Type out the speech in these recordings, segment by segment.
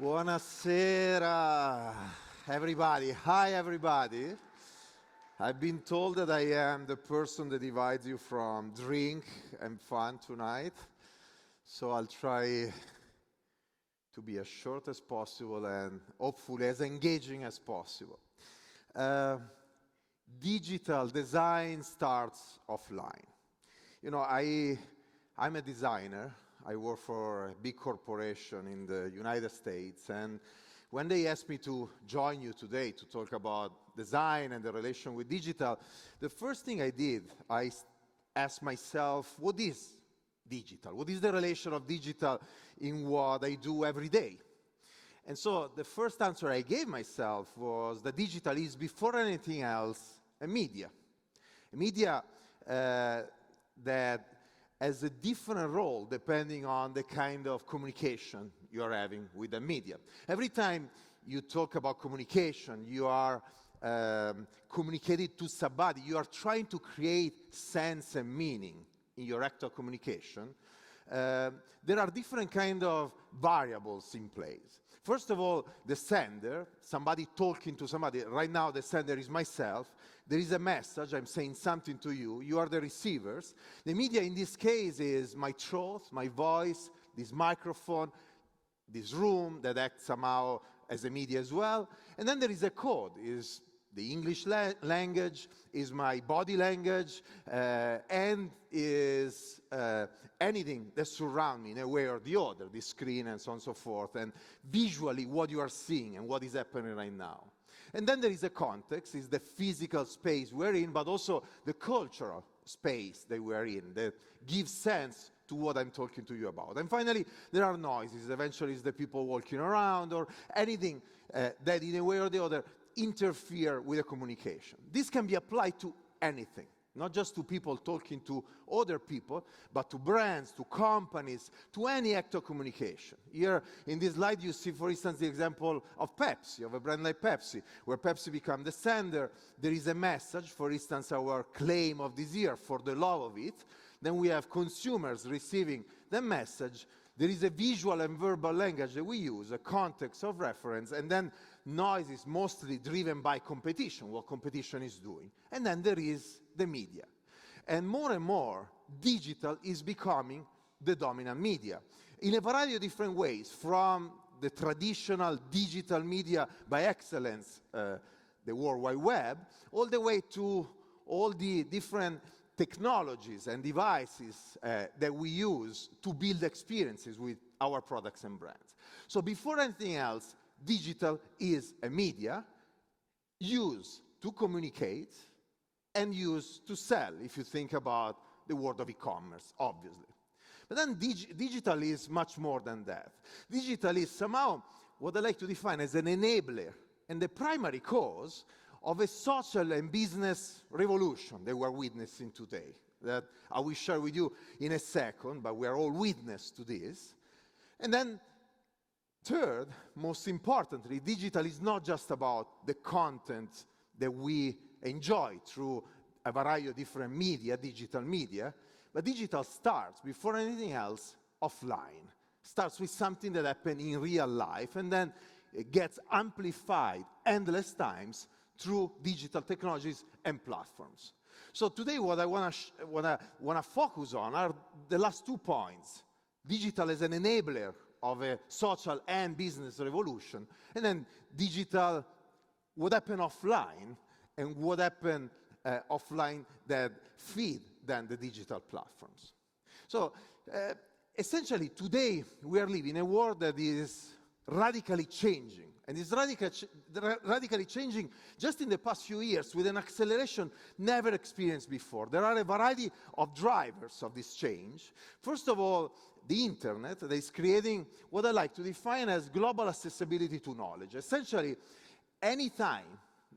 Buonasera, everybody. Hi, everybody. I've been told that I am the person that divides you from drink and fun tonight, so I'll try to be as short as possible and hopefully as engaging as possible. Digital design starts offline. You know, I'm a designer. I work for a big corporation in the United States, and when they asked me to join you today to talk about design and the relation with digital, the first thing I did, I asked myself, what is digital? What is the relation of digital in what I do every day? And so the first answer I gave myself was that digital is, before anything else, a media. A media that has a different role depending on the kind of communication you're having with the media. Every time you talk about communication, you are communicating to somebody, you are trying to create sense and meaning in your act of communication. There are different kind of variables in place. First of all, the sender, somebody talking to somebody. Right now, the sender is myself. There is a message, I'm saying something to you. You are the receivers. The media in this case is my throat, my voice, this microphone, this room that acts somehow as a media as well. And then there is a code, is the English language, is my body language, and is anything that surrounds me in a way or the other, the screen and so on and so forth, and visually what you are seeing and what is happening right now. And then there is a context, is the physical space we're in, but also the cultural space that we're in, that gives sense to what I'm talking to you about. And finally, there are noises. Eventually, it's the people walking around or anything that in a way or the other interfere with the communication. This can be applied to anything, not just to people talking to other people, but to brands, to companies, to any act of communication. Here in this slide you see, for instance, the example of Pepsi, of a brand like Pepsi, where Pepsi becomes the sender. There is a message, for instance, our claim of this year, for the love of it. Then we have consumers receiving the message. There is a visual and verbal language that we use, a context of reference, and then noise is mostly driven by competition, what competition is doing. And then there is the media. And more, digital is becoming the dominant media in a variety of different ways, from the traditional digital media by excellence, the World Wide Web, all the way to all the different technologies and devices that we use to build experiences with our products and brands. So before anything else, digital is a media used to communicate and used to sell, if you think about the world of e-commerce, obviously. But then digital is much more than that. Digital is somehow what I like to define as an enabler and the primary cause of a social and business revolution that we're witnessing today, that I will share with you in a second, but we are all witness to this. And then third, most importantly, digital is not just about the content that we enjoy through a variety of different media, digital media, but digital starts, before anything else, offline. Starts with something that happened in real life, and then it gets amplified endless times through digital technologies and platforms. So today what I want to focus on are the last 2 points. Digital as an enabler of a social and business revolution, and then digital, what happened offline, and what happened offline that feed then the digital platforms. So essentially today we are living in a world that is radically changing. And it's radically changing just in the past few years with an acceleration never experienced before. There are a variety of drivers of this change. First of all, the internet that is creating what I like to define as global accessibility to knowledge. Essentially, anytime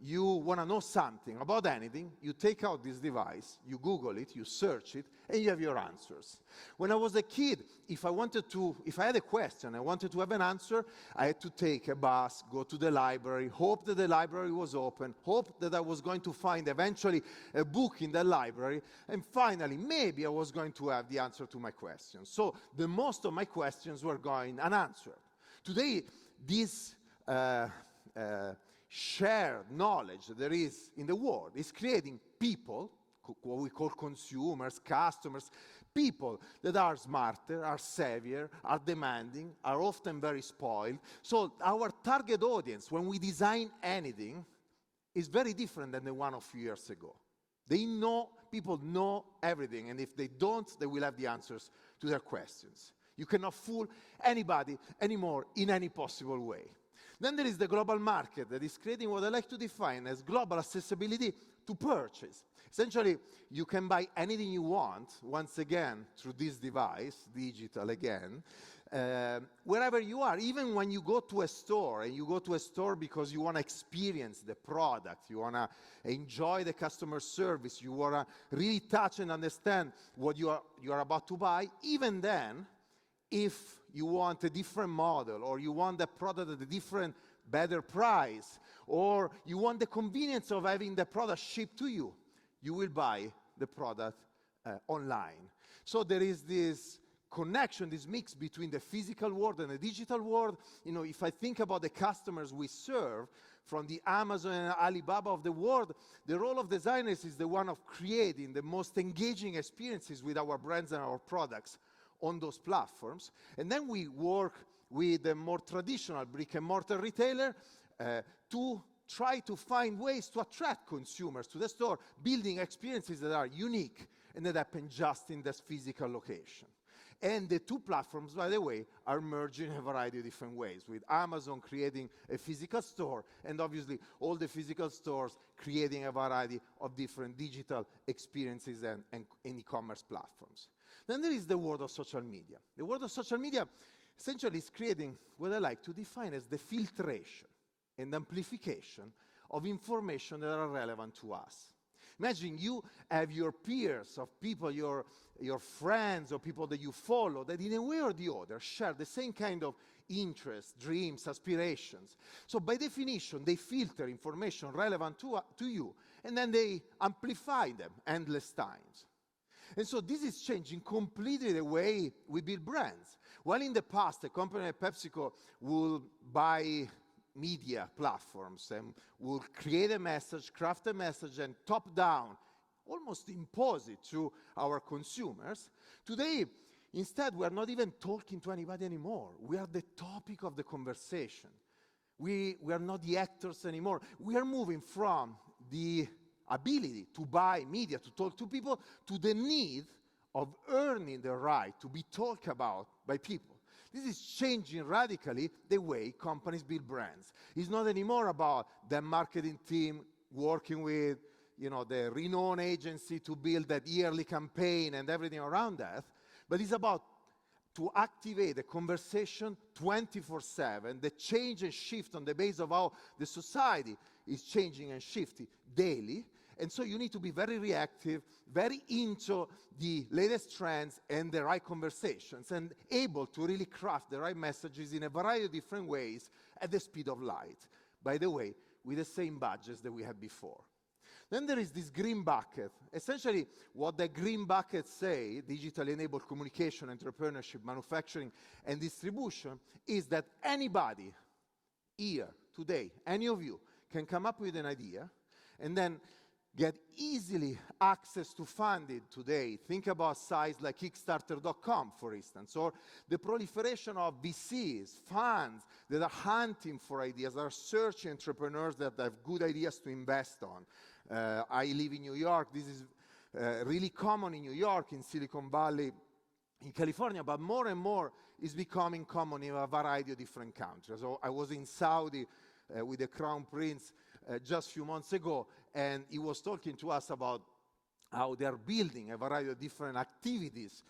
you want to know something about anything, you take out this device, you Google it, you search it, and you have your answers. When I was a kid, if I had a question, I wanted to have an answer, I had to take a bus, go to the library, hope that the library was open, hope that I was going to find eventually a book in the library, and finally, maybe I was going to have the answer to my question. So the most of my questions were going unanswered. Today, this shared knowledge there is in the world is creating people, what we call consumers, customers, people that are smarter, are savvier, are demanding, are often very spoiled. So our target audience, when we design anything, is very different than the one of a few years ago. People know everything, and if they don't, they will have the answers to their questions. You cannot fool anybody anymore in any possible way. Then there is the global market that is creating what I like to define as global accessibility to purchase. Essentially, you can buy anything you want, once again, through this device, digital again, wherever you are. Even when you go to a store, and you go to a store because you want to experience the product, you want to enjoy the customer service, you want to really touch and understand what you are about to buy, even then, if you want a different model, or you want the product at a different, better price, or you want the convenience of having the product shipped to you, you will buy the product online. So there is this connection, this mix between the physical world and the digital world. You know, if I think about the customers we serve, from the Amazon and Alibaba of the world, the role of designers is the one of creating the most engaging experiences with our brands and our products on those platforms. And then we work with the more traditional brick-and-mortar retailer to try to find ways to attract consumers to the store, building experiences that are unique and that happen just in this physical location. And the two platforms, by the way, are merging in a variety of different ways, with Amazon creating a physical store, and obviously all the physical stores creating a variety of different digital experiences and e-commerce platforms. Then there is the world of social media. The world of social media essentially is creating what I like to define as the filtration and amplification of information that are relevant to us. Imagine you have your peers, of people, your friends, or people that you follow, that in a way or the other share the same kind of interests, dreams, aspirations. So by definition, they filter information relevant to you, and then they amplify them endless times. And so this is changing completely the way we build brands. While in the past, a company like PepsiCo will buy media platforms and will create a message, craft a message, and top-down, almost impose it to our consumers. Today, instead, we are not even talking to anybody anymore. We are the topic of the conversation. We are not the actors anymore. We are moving from the ability to buy media, to talk to people, to the need of earning the right to be talked about by people. This is changing radically the way companies build brands. It's not anymore about the marketing team working with, the renowned agency to build that yearly campaign and everything around that, but it's about to activate a conversation 24/7, the change and shift on the base of how the society is changing and shifting daily. And so you need to be very reactive, very into the latest trends and the right conversations, and able to really craft the right messages in a variety of different ways at the speed of light. By the way, with the same budgets that we had before. Then there is this green bucket. Essentially, what the green buckets say, digitally enabled communication, entrepreneurship, manufacturing, and distribution, is that anybody here, today, any of you, can come up with an idea and then get easily access to funding today. Think about sites like Kickstarter.com, for instance, or the proliferation of VCs, funds that are hunting for ideas, that are searching entrepreneurs that have good ideas to invest on. I live in New York. This is really common in New York, in Silicon Valley, in California, but more and more is becoming common in a variety of different countries. So I was in Saudi with the Crown Prince just a few months ago, and he was talking to us about how they are building a variety of different activities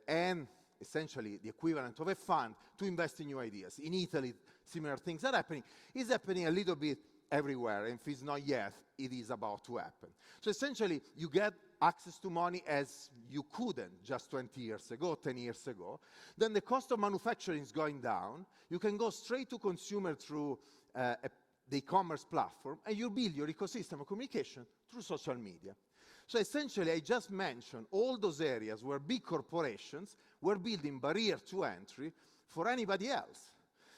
and essentially the equivalent of a fund to invest in new ideas. In Italy, similar things are happening. It's happening a little bit everywhere, and if it's not yet, it is about to happen. So essentially, you get access to money as you couldn't just 20 years ago, 10 years ago. Then the cost of manufacturing is going down. You can go straight to consumer through the e-commerce platform, and you build your ecosystem of communication through social media. So essentially, I just mentioned all those areas where big corporations were building barrier to entry for anybody else.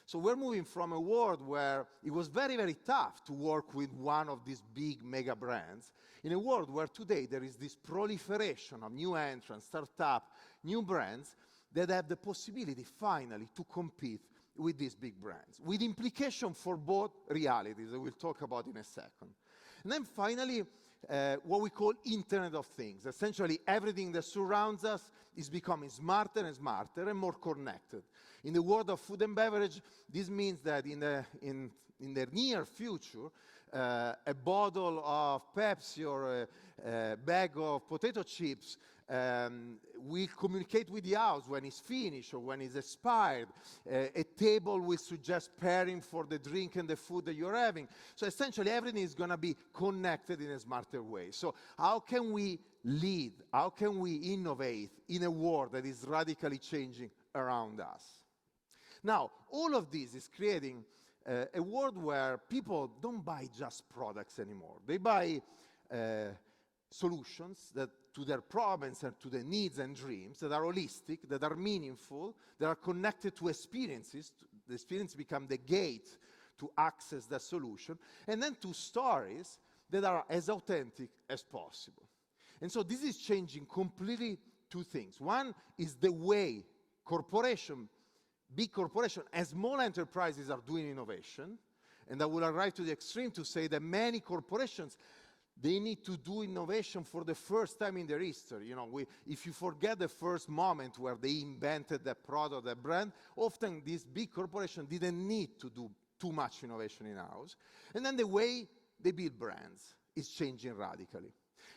So we're moving from a world where it was very, very tough to work with one of these big mega brands, in a world where today there is this proliferation of new entrants, startup, new brands that have the possibility finally to compete with these big brands, with implication for both realities that we'll talk about in a second. And then finally, what we call Internet of Things. Essentially, everything that surrounds us is becoming smarter and smarter and more connected. In the world of food and beverage, this means that in the near future, a bottle of Pepsi or a bag of potato chips will communicate with the house when it's finished or when it's expired. A table will suggest pairing for the drink and the food that you're having. So essentially, everything is going to be connected in a smarter way. So how can we lead? How can we innovate in a world that is radically changing around us? Now, all of this is creating a world where people don't buy just products anymore. They buy solutions that to their problems and to their needs and dreams that are holistic, that are meaningful, that are connected to experiences. The experience become the gate to access that solution, and then to stories that are as authentic as possible. And so this is changing completely two things. One is the way big corporations and small enterprises are doing innovation, and I will arrive to the extreme to say that many corporations, they need to do innovation for the first time in their history. If you forget the first moment where they invented that product, that brand, often these big corporations didn't need to do too much innovation in-house. And then the way they build brands is changing radically.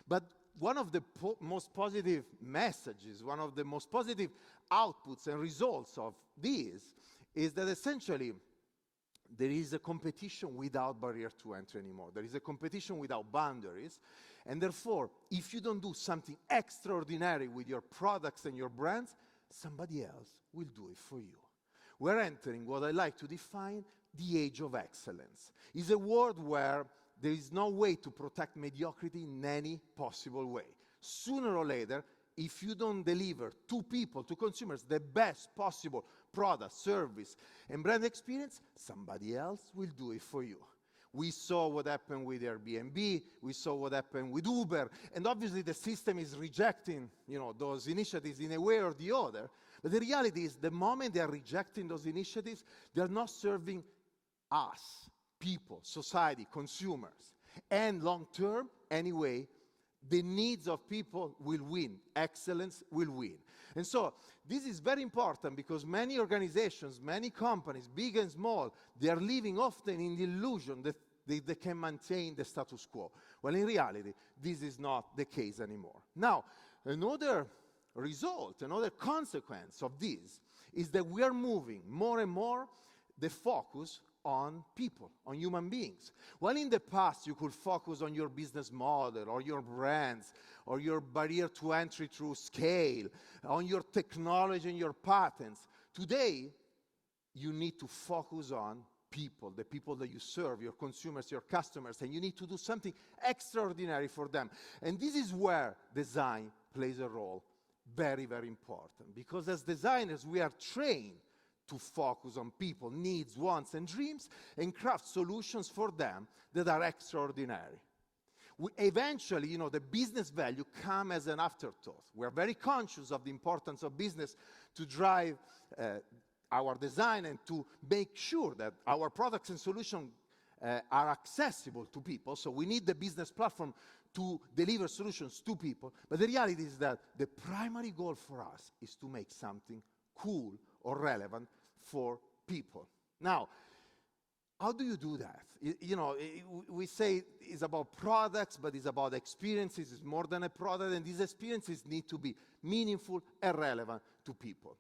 But one of the most positive messages, one of the most positive outputs and results of this is that essentially there is a competition without barrier to entry anymore. There is a competition without boundaries. And therefore, if you don't do something extraordinary with your products and your brands, somebody else will do it for you. We're entering what I like to define the age of excellence. It's a world where there is no way to protect mediocrity in any possible way. Sooner or later, if you don't deliver to people, to consumers, the best possible product, service, and brand experience, somebody else will do it for you. We saw what happened with Airbnb, we saw what happened with Uber, and obviously the system is rejecting, those initiatives in a way or the other. But the reality is, the moment they are rejecting those initiatives, they are not serving us, people, society, consumers. And long term, anyway, the needs of people will win. Excellence will win. And so this is very important because many organizations, many companies, big and small, they are living often in the illusion that they can maintain the status quo. Well, in reality, this is not the case anymore. Now, another result, another consequence of this is that we are moving more and more the focus on people, on human beings. While in the past you could focus on your business model or your brands or your barrier to entry through scale, on your technology and your patents, today you need to focus on people, the people that you serve, your consumers, your customers, and you need to do something extraordinary for them. And this is where design plays a role, very, very important. Because as designers, we are trained to focus on people, needs, wants, and dreams, and craft solutions for them that are extraordinary. Eventually, the business value comes as an afterthought. We're very conscious of the importance of business to drive our design and to make sure that our products and solutions are accessible to people. So we need the business platform to deliver solutions to people. But the reality is that the primary goal for us is to make something cool or relevant for people. Now, how do you do that? We say it's about products, but it's about experiences. It's more than a product, and these experiences need to be meaningful and relevant to people.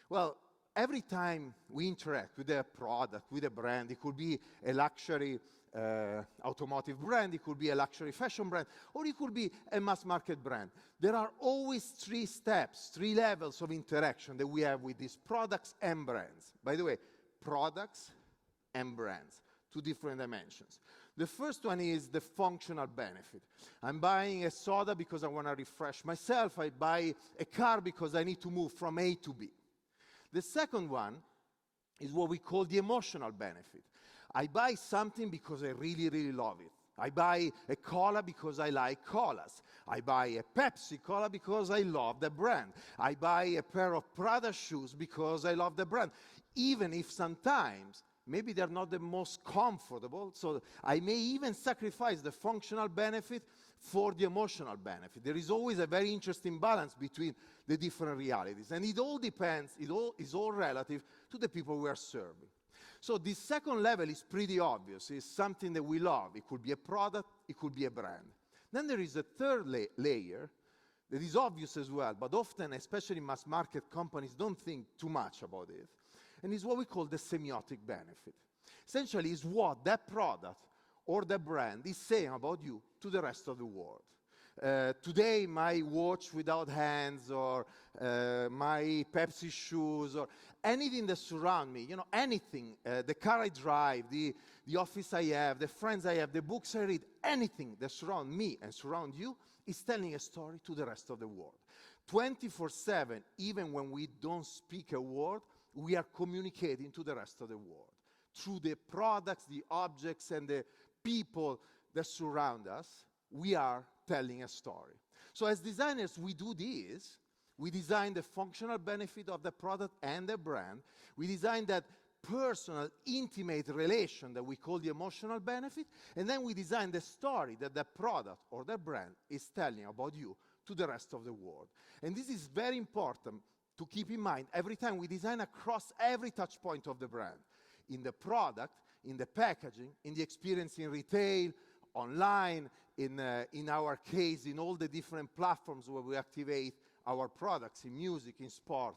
Well, every time we interact with a product, with a brand, it could be a luxury automotive brand, it could be a luxury fashion brand, or it could be a mass market brand. There are always 3 steps, 3 levels of interaction that we have with these products and brands. By the way, products and brands, 2 different dimensions. The first one is the functional benefit. I'm buying a soda because I want to refresh myself. I buy a car because I need to move from A to B. The second one is what we call the emotional benefit. I buy something because I really, really love it. I buy a cola because I like colas. I buy a Pepsi Cola because I love the brand. I buy a pair of Prada shoes because I love the brand. Even if sometimes maybe they're not the most comfortable, so I may even sacrifice the functional benefit for the emotional benefit. There is always a very interesting balance between the different realities. And it all depends, it all is all relative to the people we are serving. So this second level is pretty obvious. It's something that we love. It could be a product, it could be a brand. Then there is a third layer that is obvious as well, but often, especially mass market companies, don't think too much about it. And it's what we call the semiotic benefit. Essentially, it's what that product or the brand is saying about you to the rest of the world. Today, my watch without hands, or my Pepsi shoes, or anything that surrounds me, anything, the car I drive, the office I have, the friends I have, the books I read, anything that surrounds me and surrounds you is telling a story to the rest of the world. 24/7, even when we don't speak a word, we are communicating to the rest of the world through the products, the objects, and the people that surround us. We are telling a story. So as designers, we do this. We design the functional benefit of the product and the brand. We design that personal, intimate relation that we call the emotional benefit. And then we design the story that the product or the brand is telling about you to the rest of the world. And this is very important to keep in mind every time we design across every touch point of the brand. In the product, in the packaging, in the experience in retail, online, in our case, in all the different platforms where we activate our products, in music, in sport,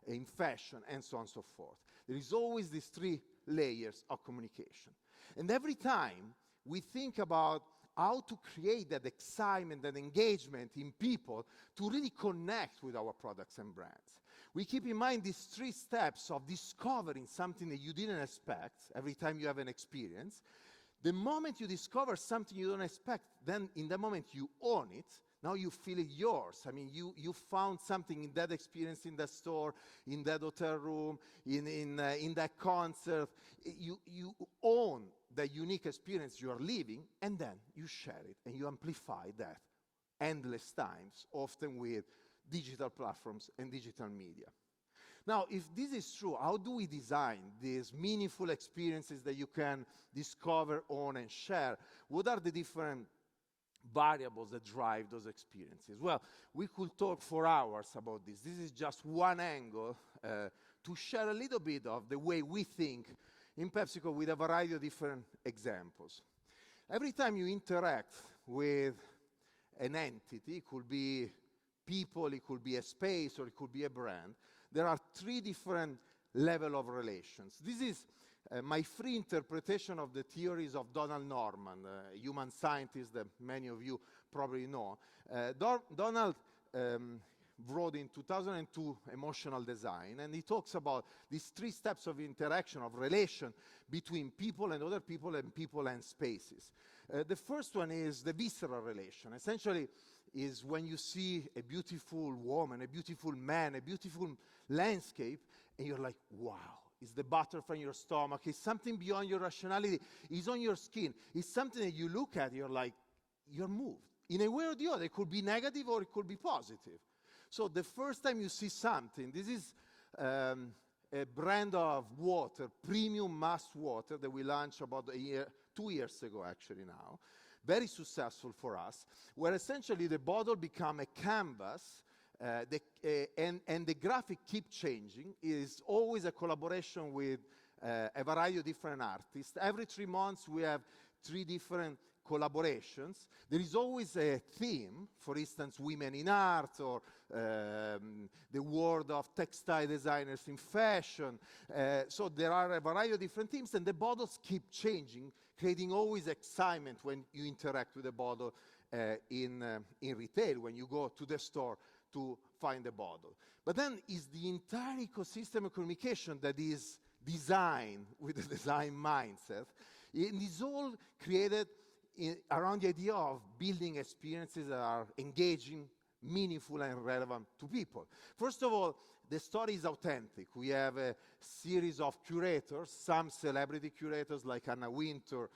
in fashion, and so on and so forth. There is always these three layers of communication. And every time we think about how to create that excitement and engagement in people to really connect with our products and brands, we keep in mind these three steps of discovering something that you didn't expect every time you have an experience. The moment you discover something you don't expect, then in the moment you own it, now you feel it yours. I mean, you found something in that experience, in that store, in that hotel room, in that concert. You own the unique experience you are living, and then you share it, and you amplify that endless times, often with digital platforms and digital media. Now, if this is true, how do we design these meaningful experiences that you can discover, own, and share? What are the different variables that drive those experiences? Well, we could talk for hours about this. This is just one angle to share a little bit of the way we think in PepsiCo with a variety of different examples. Every time you interact with an entity, it could be people, it could be a space, or it could be a brand, there are three different levels of relations. This is my free interpretation of the theories of Donald Norman, a human scientist that many of you probably know. Donald wrote in 2002 Emotional Design, and he talks about these three steps of interaction, of relation between people and other people and spaces. The first one is the visceral relation. Essentially, is when you see a beautiful woman, a beautiful man, a beautiful landscape, and you're like, wow, it's the butterfly in your stomach, it's something beyond your rationality, it's on your skin, it's something that you look at, you're like, you're moved. In a way or the other, it could be negative or it could be positive. So the first time you see something, this is a brand of water, premium mass water, that we launched about 2 years ago actually now, very successful for us, where essentially the bottle become a canvas, and the graphic keep changing. It is always a collaboration with a variety of different artists. Every 3 months we have 3 different collaborations. There is always a theme, for instance, women in art, or the world of textile designers in fashion. So there are a variety of different themes, and the bottles keep changing, creating always excitement when you interact with the bottle in retail, when you go to the store to find the bottle. But then is the entire ecosystem of communication that is designed with a design mindset. It is all created around the idea of building experiences that are engaging, meaningful, and relevant to people. First of all, the story is authentic. We have a series of curators, some celebrity curators like Anna Wintour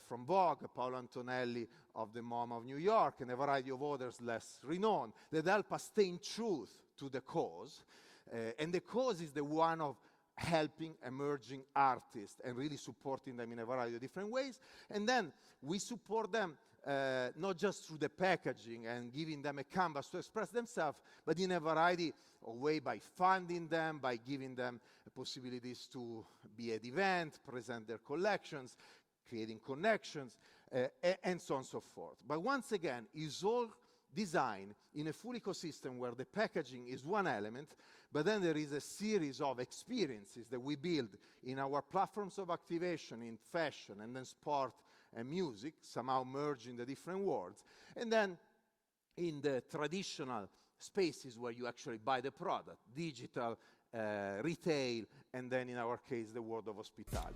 from Vogue, Paolo Antonelli of the MoMA of New York, and a variety of others less renowned, that help us stay in truth to the cause. And the cause is the one of helping emerging artists and really supporting them in a variety of different ways. And then we support them not just through the packaging and giving them a canvas to express themselves, but in a variety of ways by funding them, by giving them possibilities to be at events, present their collections, creating connections, and so on and so forth. But once again, it's all designed in a full ecosystem where the packaging is one element, but then there is a series of experiences that we build in our platforms of activation in fashion and then sport and music, somehow merging the different worlds, and then in the traditional spaces where you actually buy the product, digital, retail, and then in our case, the world of hospitality.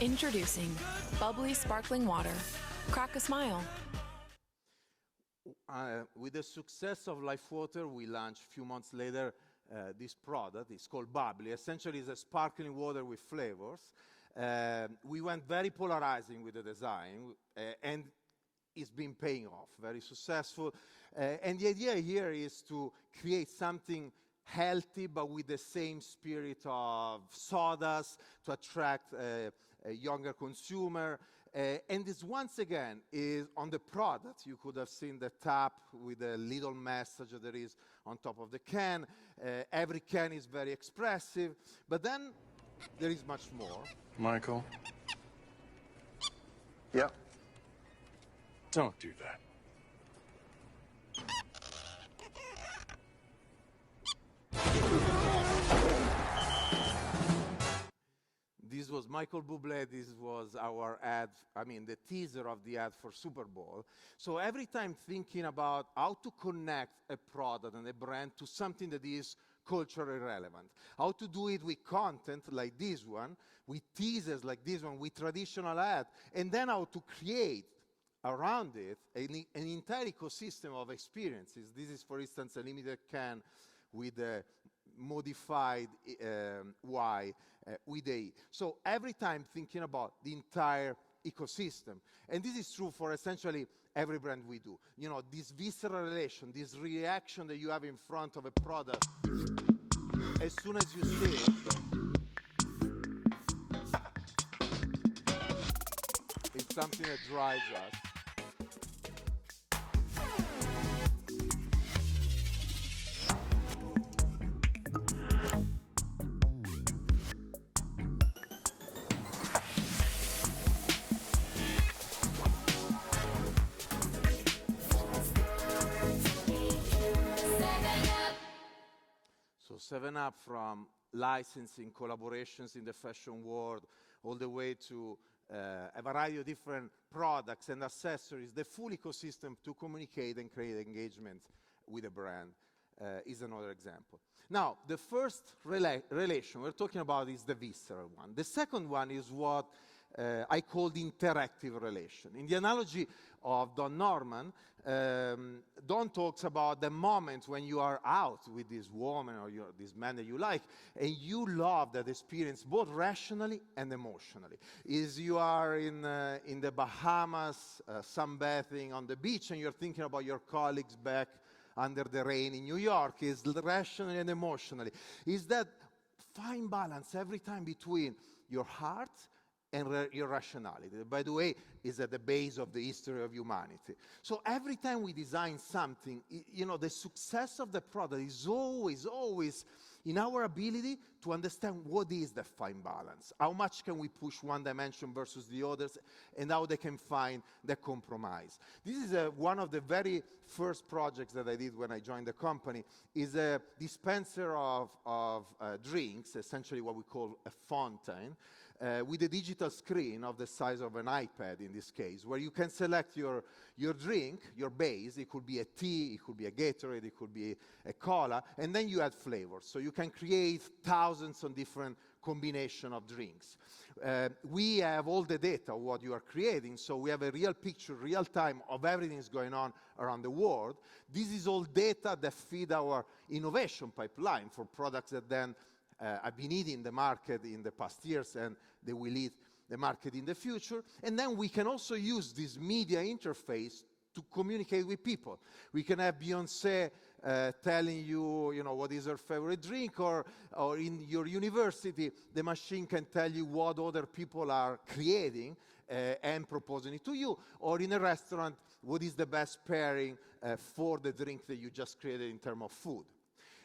Introducing bubbly sparkling water. Crack a smile. With the success of Life Water, we launched a few months later this product. It's called Bubbly. Essentially, it's a sparkling water with flavors. We went very polarizing with the design, and it's been paying off, very successful. And the idea here is to create something healthy, but with the same spirit of sodas to attract a younger consumer. And this, once again, is on the product. You could have seen the tap with a little message that there is on top of the can. Every can is very expressive, but then there is much more. Michael? Yep. Don't do that. This was Michael Bublé, this was our ad, the teaser of the ad for Super Bowl. So every time thinking about how to connect a product and a brand to something that is culturally relevant, how to do it with content like this one, with teasers like this one, with traditional ad, and then how to create around it an entire ecosystem of experiences. This is, for instance, a limited can with a modified Y with A. So every time thinking about the entire ecosystem. And this is true for essentially every brand we do. You know, this visceral relation, this reaction that you have in front of a product, as soon as you see it, it's something that drives us. So 7up, from licensing, collaborations in the fashion world, all the way to a variety of different products and accessories, the full ecosystem to communicate and create engagement with a brand is another example. Now, the first relation we're talking about is the visceral one. The second one is what I call the interactive relation. In the analogy of Don Norman, Don talks about the moment when you are out with this woman or this man that you like, and you love that experience both rationally and emotionally. Is you are in the Bahamas, sunbathing on the beach, and you're thinking about your colleagues back under the rain in New York. Is rationally and emotionally. Is that fine balance every time between your heart and your rationality. By the way, is at the base of the history of humanity. So every time we design something, you know, the success of the product is always, always in our ability to understand what is the fine balance. How much can we push one dimension versus the others, and how they can find the compromise. This is one of the very first projects that I did when I joined the company, is a dispenser of drinks, essentially what we call a fountain, with a digital screen of the size of an iPad in this case, where you can select your drink, your base. It could be a tea, it could be a Gatorade, it could be a cola, and then you add flavors. So you can create thousands of different combination of drinks. We have all the data of what you are creating, so we have a real picture, real time, of everything that's going on around the world. This is all data that feed our innovation pipeline for products that then have been eating the market in the past years, and they will eat the market in the future. And then we can also use this media interface to communicate with people. We can have Beyoncé telling you, what is her favorite drink, or in your university, the machine can tell you what other people are creating and proposing it to you, or in a restaurant, what is the best pairing for the drink that you just created in terms of food.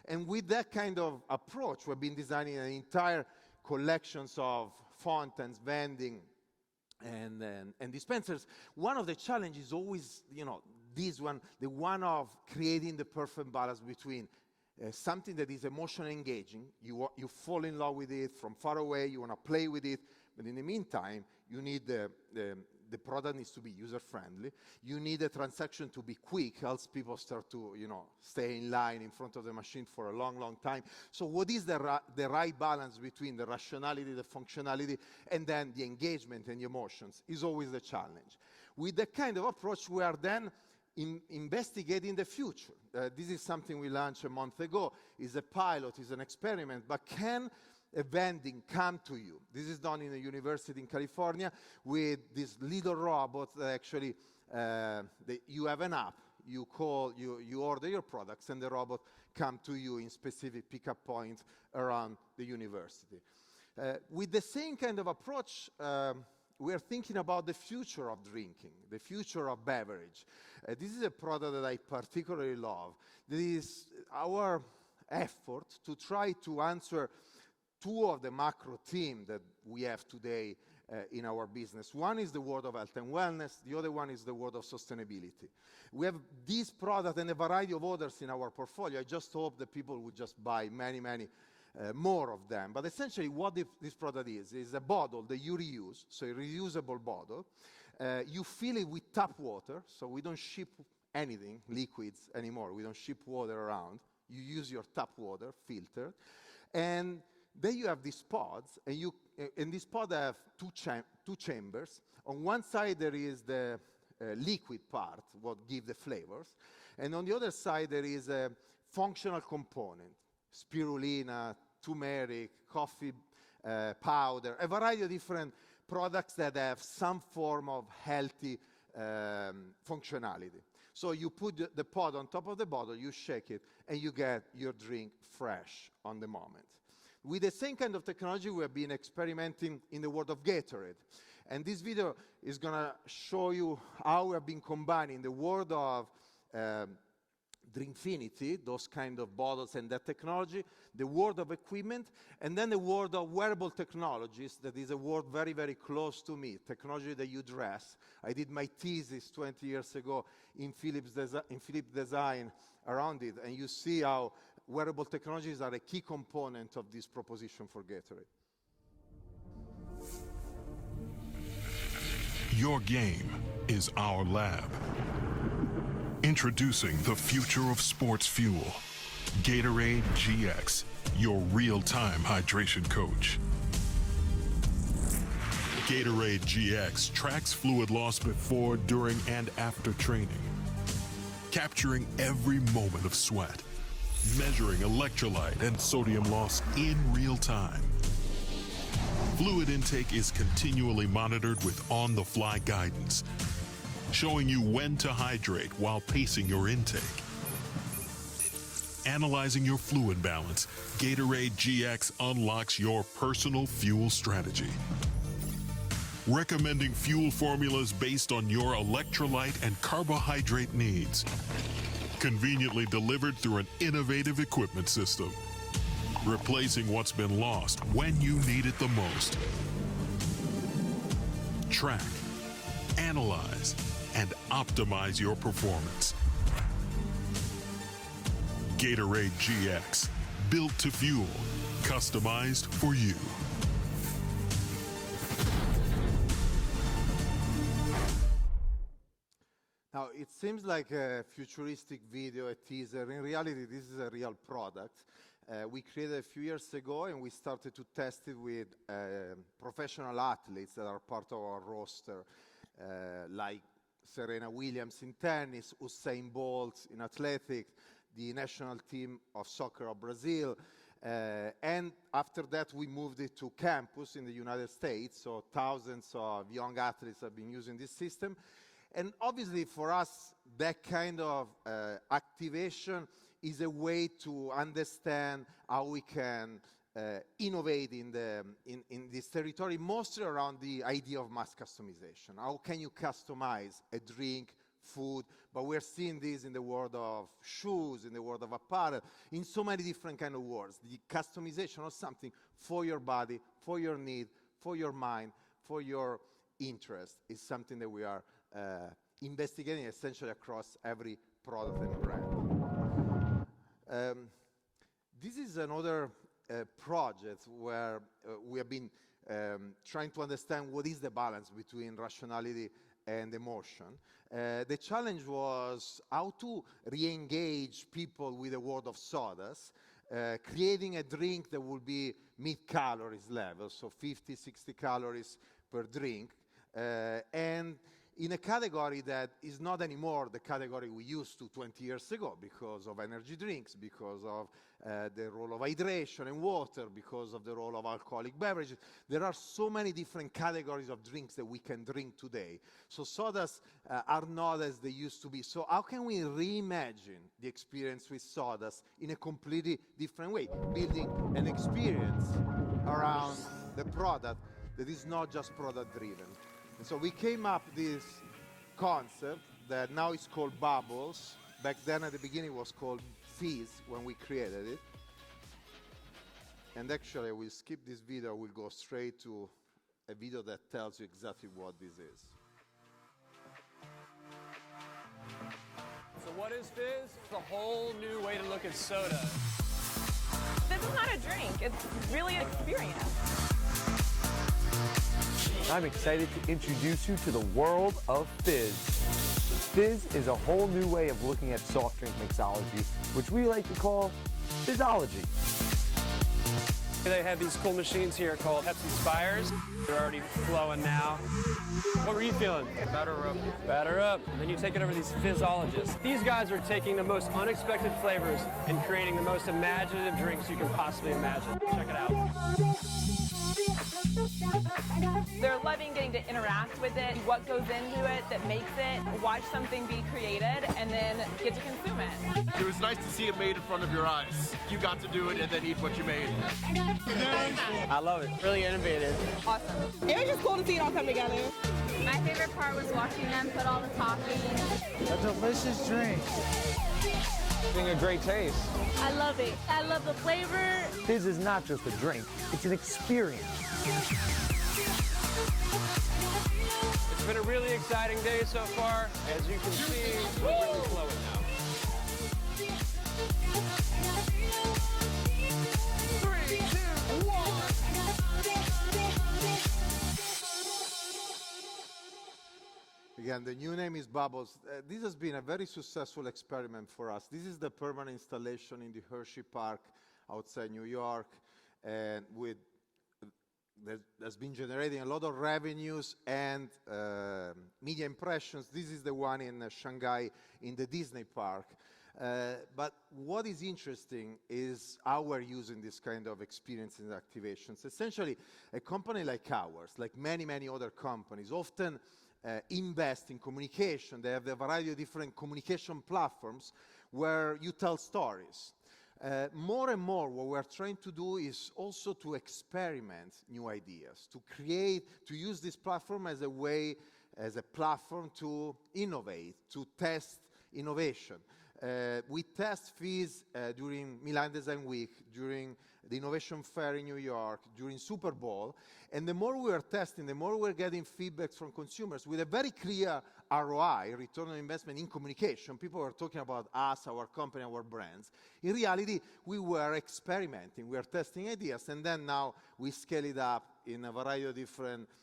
And with that kind of approach, we've been designing an entire collections of fountains, vending, and dispensers. One of the challenges is always, this one, the one of creating the perfect balance between something that is emotionally engaging, you fall in love with it from far away, you want to play with it, but in the meantime, you need the product needs to be user-friendly. You need a transaction to be quick, else people start to, stay in line in front of the machine for a long, long time. So what is the right balance between the rationality, the functionality, and then the engagement and the emotions is always the challenge. With that kind of approach, we are then investigating the future. This is something we launched a month ago. It's a pilot, it's an experiment, but can a vending come to you? This is done in a university in California with this little robot that actually, you have an app, you call, you order your products, and the robot come to you in specific pickup points around the university. With the same kind of approach, we are thinking about the future of drinking, the future of beverage. This is a product that I particularly love. This is our effort to try to answer two of the macro themes that we have today in our business. One is the world of health and wellness. The other one is the world of sustainability. We have this product and a variety of others in our portfolio. I just hope that people would just buy many, many more of them. But essentially what this product is a bottle that you reuse, so a reusable bottle. You fill it with tap water, so we don't ship anything, liquids anymore. We don't ship water around. You use your tap water, filtered. And then you have these pods, and these pods have two chambers. On one side, there is the liquid part, what give the flavors. And on the other side, there is a functional component, spirulina, turmeric, coffee powder, a variety of different products that have some form of healthy functionality. So you put the pod on top of the bottle, you shake it, and you get your drink fresh on the moment. With the same kind of technology, we have been experimenting in the world of Gatorade. And this video is going to show you how we have been combining the world of Drinkfinity, those kind of bottles and that technology, the world of equipment, and then the world of wearable technologies, that is a world very, very close to me, technology that you dress. I did my thesis 20 years ago in Philips Design around it, and you see how wearable technologies are a key component of this proposition for Gatorade. Your game is our lab. Introducing the future of sports fuel. Gatorade GX, your real-time hydration coach. Gatorade GX tracks fluid loss before, during, and after training, capturing every moment of sweat, measuring electrolyte and sodium loss in real time. Fluid intake is continually monitored with on-the-fly guidance, showing you when to hydrate while pacing your intake. Analyzing your fluid balance, Gatorade GX unlocks your personal fuel strategy. Recommending fuel formulas based on your electrolyte and carbohydrate needs. Conveniently delivered through an innovative equipment system. Replacing what's been lost when you need it the most. Track, analyze, and optimize your performance. Gatorade GX, built to fuel, customized for you. Now, it seems like a futuristic video, a teaser. In reality, this is a real product. We created a few years ago, and we started to test it with professional athletes that are part of our roster, like Serena Williams in tennis, Usain Bolt in athletics, the national team of soccer of Brazil. And after that, we moved it to campus in the United States, so thousands of young athletes have been using this system. And obviously, for us, that kind of activation is a way to understand how we can innovate in this territory, mostly around the idea of mass customization. How can you customize a drink, food? But we're seeing this in the world of shoes, in the world of apparel, in so many different kind of worlds. The customization of something for your body, for your need, for your mind, for your interest is something that we are investigating essentially across every product and brand. This is another project where we have been trying to understand what is the balance between rationality and emotion. The challenge was how to re-engage people with the world of sodas, creating a drink that would be mid-calories level, so 50, 60 calories per drink, and in a category that is not anymore the category we used to 20 years ago because of energy drinks, because of the role of hydration and water, because of the role of alcoholic beverages. There are so many different categories of drinks that we can drink today. So sodas are not as they used to be. So how can we reimagine the experience with sodas in a completely different way, building an experience around the product that is not just product-driven? And so we came up with this concept that now is called Bubbles. Back then at the beginning it was called Fizz when we created it. And actually I will skip this video, we'll go straight to a video that tells you exactly what this is. So what is Fizz? It's a whole new way to look at soda. This is not a drink, it's really an experience. I'm excited to introduce you to the world of Fizz. Fizz is a whole new way of looking at soft drink mixology, which we like to call Fizzology. They have these cool machines here called Pepsi Spires. They're already flowing now. What were you feeling? Batter up. Batter up. And then you take it over to these Fizzologists. These guys are taking the most unexpected flavors and creating the most imaginative drinks you can possibly imagine. Check it out. They're loving getting to interact with it, what goes into it that makes it, watch something be created, and then get to consume it. It was nice to see it made in front of your eyes. You got to do it and then eat what you made. I love it. Really innovative. Awesome. It was just cool to see it all come together. My favorite part was watching them put all the toppings. A delicious drink. Having a great taste. I love it. I love the flavor. Fizz is not just a drink, it's an experience. It's been a really exciting day so far. As you can see, we're really flowing now. 3, 2, 1. Again, the new name is Bubbles. This has been a very successful experiment for us. This is the permanent installation in the Hershey Park outside New York, and that's been generating a lot of revenues and media impressions. This is the one in Shanghai in the Disney Park. But what is interesting is how we're using this kind of experiences and activations. Essentially, a company like ours, like many, many other companies, often invest in communication. They have a variety of different communication platforms where you tell stories. More and more, what we're trying to do is also to experiment new ideas, to use this platform as a platform to innovate, to test innovation. We test Fizz during Milan Design Week, during the Innovation Fair in New York, during Super Bowl. And the more we are testing, the more we're getting feedback from consumers with a very clear ROI, return on investment in communication. People were talking about us, our company, our brands. In reality, we were experimenting. We are testing ideas, and then now we scale it up in a variety of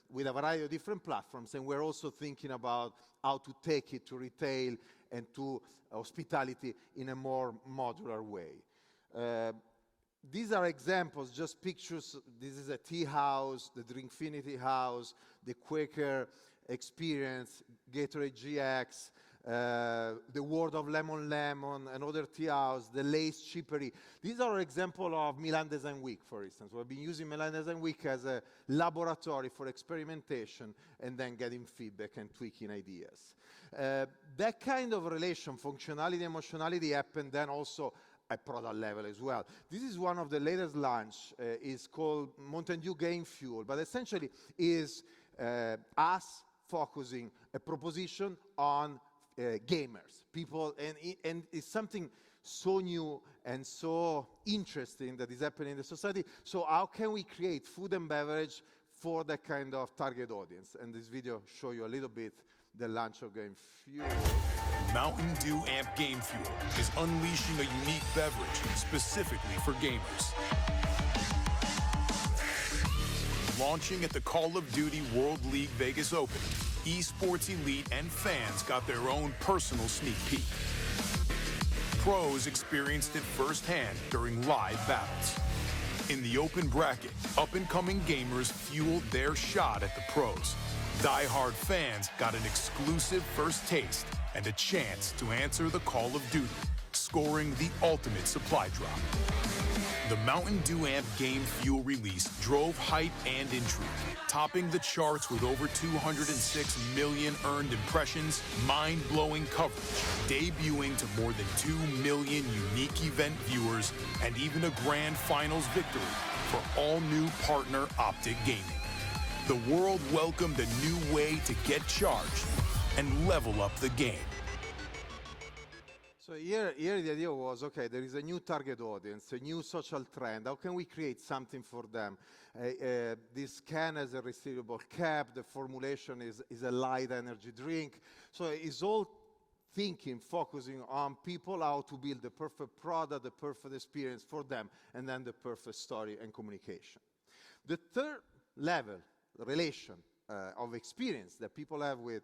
with a variety of different platforms, and we're also thinking about how to take it to retail and to hospitality in a more modular way. These are examples, just pictures. This is a tea house, the Drinkfinity house, the Quaker experience, Gatorade GX, the World of Lemon Lemon, another tea house, the Lace Chippery. These are examples of Milan Design Week, for instance. We've been using Milan Design Week as a laboratory for experimentation and then getting feedback and tweaking ideas. That kind of relation, functionality, emotionality, happened then also at product level as well. This is one of the latest launch. It's called Mountain Dew Game Fuel, but essentially is us focusing a proposition on gamers, people, and it's something so new and so interesting that is happening in the society. So how can we create food and beverage for that kind of target audience? And this video show you a little bit the launch of Game Fuel. Mountain Dew Amp Game Fuel is unleashing a unique beverage specifically for gamers. Launching at the Call of Duty World League Vegas Open, esports elite and fans got their own personal sneak peek. Pros experienced it firsthand during live battles. In the open bracket, up-and-coming gamers fueled their shot at the pros. Die-hard fans got an exclusive first taste and a chance to answer the Call of Duty, scoring the ultimate supply drop. The Mountain Dew Amp Game Fuel release drove hype and intrigue, topping the charts with over 206 million earned impressions, mind-blowing coverage, debuting to more than 2 million unique event viewers, and even a grand finals victory for all-new partner Optic Gaming. The world welcomed a new way to get charged and level up the game. So here the idea was, okay, there is a new target audience, a new social trend. How can we create something for them? This can has a resealable cap. The formulation is a light energy drink. So it's all thinking, focusing on people, how to build the perfect product, the perfect experience for them, and then the perfect story and communication. The third level, relation of experience that people have with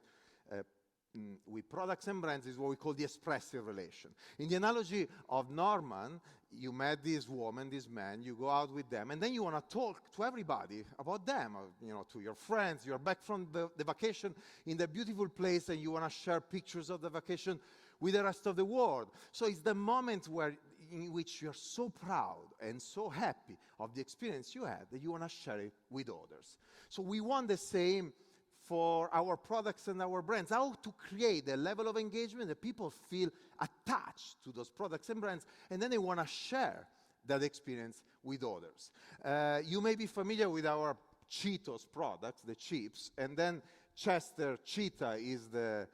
products and brands is what we call the expressive relation. In the analogy of Norman, you met this woman, this man, you go out with them, and then you want to talk to everybody about them, to your friends. You're back from the vacation in the beautiful place, and you want to share pictures of the vacation with the rest of the world. So it's the moment in which you're so proud and so happy of the experience you had that you want to share it with others. So we want the same for our products and our brands, how to create a level of engagement that people feel attached to those products and brands, and then they want to share that experience with others. You may be familiar with our Cheetos products, the chips, and then Chester Cheetah is the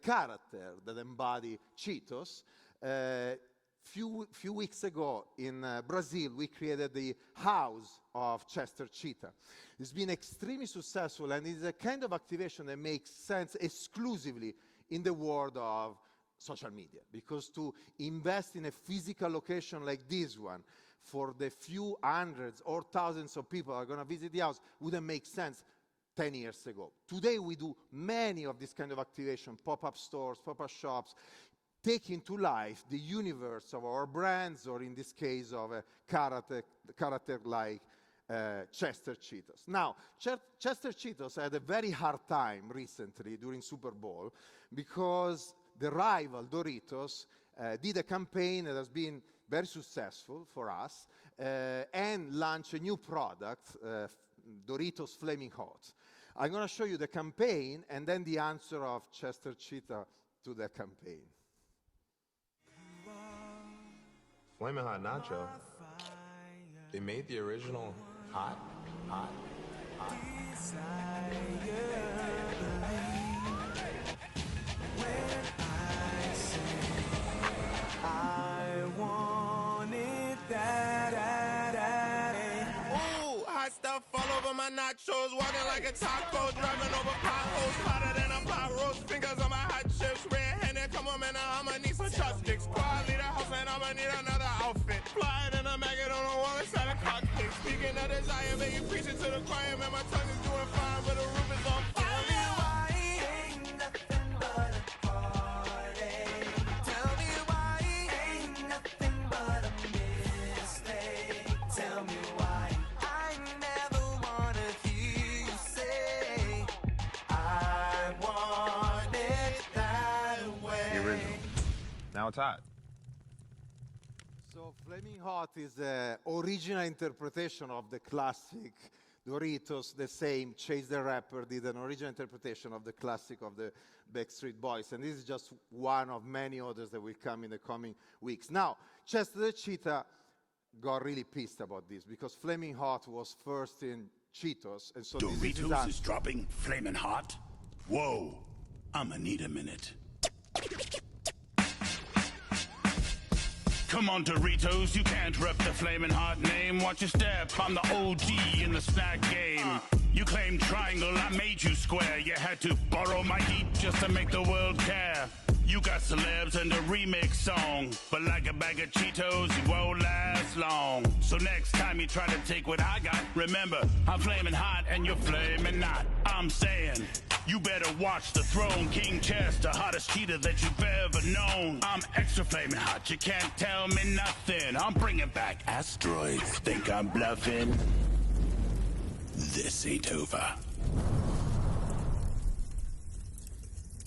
character that embody Cheetos. Few weeks ago in Brazil, we created the house of Chester Cheetah. It's been extremely successful, and it's a kind of activation that makes sense exclusively in the world of social media, because to invest in a physical location like this one for the few hundreds or thousands of people who are going to visit the house wouldn't make sense 10 years ago. Today, we do many of these kind of activation, pop-up stores, pop-up shops, taking to life the universe of our brands, or in this case of a character like Chester Cheetos. Now, Chester Cheetos had a very hard time recently during Super Bowl because the rival Doritos did a campaign that has been very successful for us and launched a new product, Doritos Flaming Hot. I'm going to show you the campaign and then the answer of Chester Cheetah to the campaign. Flamin' Hot Nacho. They made the original hot. a taco, driving over potholes, hotter than a pot roast. Fingers on my hot chips, red-handed, come on, man, I'ma need some chopsticks. Quad lead a house, and I'ma need another outfit. Fly than a maggot on the wall inside a cockpit. Speaking of desire, baby, preaching to the choir, man, my tongue is doing fine, but the roof is on fire. Tell me why ain't nothing but a party. Tell me why ain't nothing but a mistake. Tell me why I never wanna hear you say I want it that way. The original. Now it's hot. So Flaming Hot is the original interpretation of the classic Doritos. The same, Chase the Rapper did an original interpretation of the classic of the Backstreet Boys. And this is just one of many others that will come in the coming weeks. Now, Chester the Cheetah got really pissed about this because Flaming Hot was first in Cheetos. And so Doritos is dropping Flamin' Hot? Whoa, I'ma need a minute. Come on, Doritos, you can't rep the Flamin' Hot name. Watch your step, I'm the OG in the snack game. You claim triangle, I made you square. You had to borrow my heat just to make the world care. You got celebs and a remix song, but like a bag of Cheetos, it won't last long. So next time you try to take what I got, remember, I'm flaming hot and you're flaming not. I'm saying, you better watch the throne. King Chester, hottest cheetah that you've ever known. I'm extra flaming hot, you can't tell me nothing. I'm bringing back asteroids. Think I'm bluffing? This ain't over.